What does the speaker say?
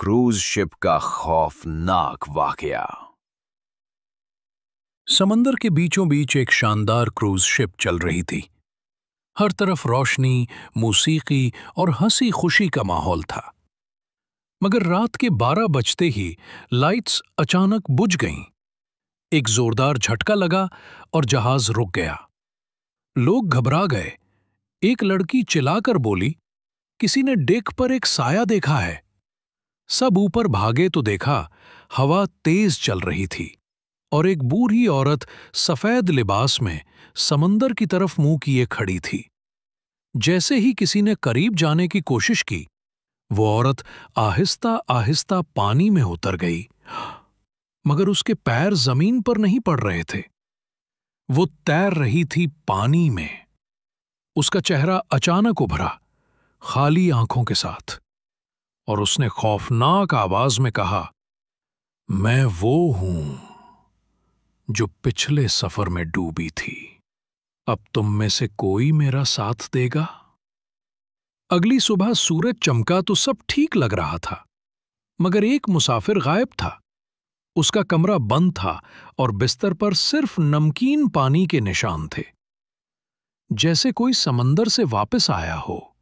Cruise ship का खौफनाक वाकया। समंदर के बीचों बीच एक शानदार क्रूज शिप चल रही थी। हर तरफ रोशनी, मौसीकी और हंसी खुशी का माहौल था। मगर रात के 12 बजते ही लाइट्स अचानक बुझ गईं। एक जोरदार झटका लगा और जहाज रुक गया। लोग घबरा गए। एक लड़की चिल्लाकर बोली, किसी ने डेक पर एक साया देखा है। सब ऊपर भागे तो देखा हवा तेज चल रही थी और एक बूढ़ी औरत सफेद लिबास में समंदर की तरफ मुंह किए खड़ी थी। जैसे ही किसी ने करीब जाने की कोशिश की, वो औरत आहिस्ता आहिस्ता पानी में उतर गई, मगर उसके पैर जमीन पर नहीं पड़ रहे थे। वो तैर रही थी पानी में। उसका चेहरा अचानक उभरा, खाली आंखों के साथ, और उसने खौफनाक आवाज में कहा, मैं वो हूं जो पिछले सफर में डूबी थी। अब तुम में से कोई मेरा साथ देगा? अगली सुबह सूरज चमका तो सब ठीक लग रहा था, मगर एक मुसाफिर गायब था। उसका कमरा बंद था और बिस्तर पर सिर्फ नमकीन पानी के निशान थे, जैसे कोई समंदर से वापस आया हो।